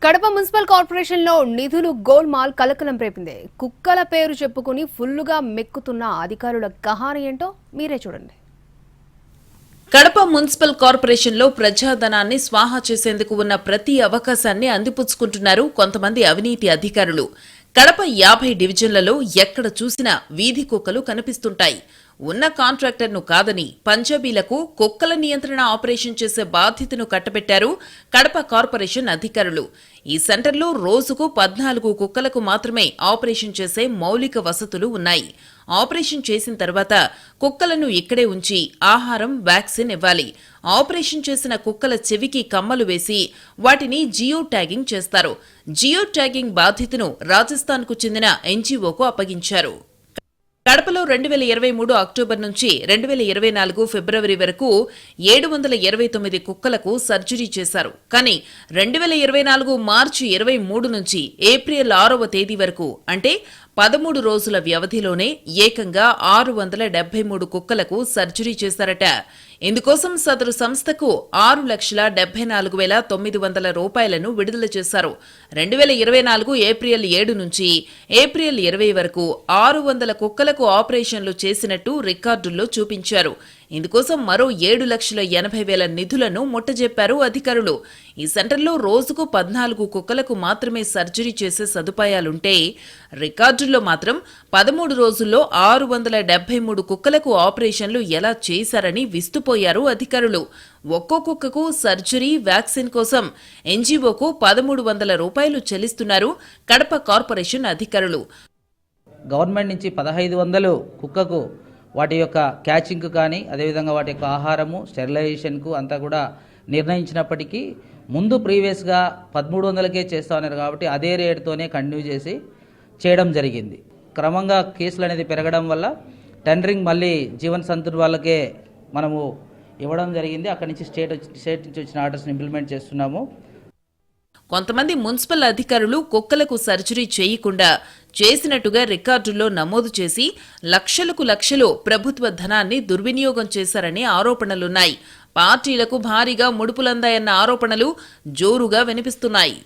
Kadapa municipal corporation లో నిధులు గోల్మాల్ కలకలం రేపింది. కుక్కల పేరు చెప్పుకుని ఫుల్లుగా మెక్కుతున్న అధికారుల కహాని ఏంటో మీరే చూడండి. కడప మున్సిపల్ కార్పొరేషన్ లో ప్రజాధనాన్ని స్వాహా చేసేందుకు ఉన్న ప్రతి అవకాశాన్ని అందిపుచ్చుకుంటున్నారు కొంతమంది అవినీతి అధికారులు. కడప 50 డివిజన్లలో ఎక్కడ చూసినా వీధి కుక్కలు కనిపిస్తుంటాయి. ఉన్న కాంట్రాక్టర్ను కాదని పంజాబీలకు కుక్కల నియంత్రణ ఆపరేషన్ చేసే బాధ్యతను కట్టబెట్టారు కడప కార్పొరేషన్ అధికారులు. ఈ సెంటర్లో రోజుకు 14 కుక్కలకు మాత్రమే ఆపరేషన్ చేసే మౌలిక వసతులు ఉన్నాయి. ఆపరేషన్ చేసిన తర్వాత కుక్కలను ఇక్కడే ఉంచి ఆహారం, వ్యాక్సిన్ ఇవ్వాలి. ఆపరేషన్ చేసిన కుక్కల చెవికి కమ్మలు వేసి వాటిని జియో ట్యాగింగ్ చేస్తారు. జియో ట్యాగింగ్ బాధ్యతను రాజస్థాన్కు చెందిన ఎన్జీఓకు అప్పగించారు. కడపలో 2023 అక్టోబర్ నుంచి 2024 ఫిబ్రవరి వరకు 729 కుక్కలకు సర్జరీ చేశారు. కానీ 2024 మార్చి 23 నుంచి ఏప్రిల్ 6వ తేదీ వరకు అంటే 13 రోజుల వ్యవధిలోనే ఏకంగా 673 కుక్కలకు సర్జరీ చేశారట. ఇందుకోసం సదరు సంస్థకు 6,74,900 రూపాయలను విడుదల చేశారు. 2024 ఏప్రిల్ 7 నుంచి ఏప్రిల్ 20 వరకు 600 కుక్కలకు ఆపరేషన్లు చేసినట్టు రికార్డుల్లో చూపించారు. ఇందుకోసం మరో 7,80,000 నిధులను ముట్టజెప్పారు అధికారులు. ఈ సెంటర్లో రోజుకు 14 కుక్కలకు మాత్రమే సర్జరీ చేసే సదుపాయాలుంటే రికార్డుల్లో మాత్రం 13 రోజుల్లో 673 కుక్కలకు ఆపరేషన్లు ఎలా చేశారని విస్తుపోయారు అధికారులు. ఒక్కో కుక్కకు సర్జరీ, వ్యాక్సిన్ కోసం ఎన్జీఓకు 1,300 రూపాయలు చెల్లిస్తున్నారు కడప కార్పొరేషన్ అధికారులు. గవర్నమెంట్ నుంచి 1,500 కుక్కకు వాటి యొక్క క్యాచింగ్కు కానీ అదేవిధంగా వాటి యొక్క ఆహారము, స్టెరిలైజేషన్కు అంతా కూడా నిర్ణయించినప్పటికీ ముందు ప్రీవియస్గా 1,300కే చేస్తూ ఉన్నారు కాబట్టి అదే రేటుతోనే కంటిన్యూ చేసి చేయడం జరిగింది. క్రమంగా కేసులు అనేది పెరగడం వల్ల టెండరింగ్ మళ్ళీ జీవన్ సంతుర్ వాళ్ళకే మనము ఇవ్వడం జరిగింది. అక్కడి నుంచి స్టేట్ నుంచి వచ్చిన ఆర్డర్స్ని ఇంప్లిమెంట్ చేస్తున్నాము. కొంతమంది మున్సిపల్ అధికారులు కుక్కలకు సర్జరీ చేయకుండా చేసినట్టుగా రికార్డుల్లో నమోదు చేసి లక్షలు ప్రభుత్వ ధనాన్ని దుర్వినియోగం చేశారని ఆరోపణలున్నాయి. పార్టీలకు భారీగా ముడుపులందాయన్న ఆరోపణలు జోరుగా వినిపిస్తున్నాయి.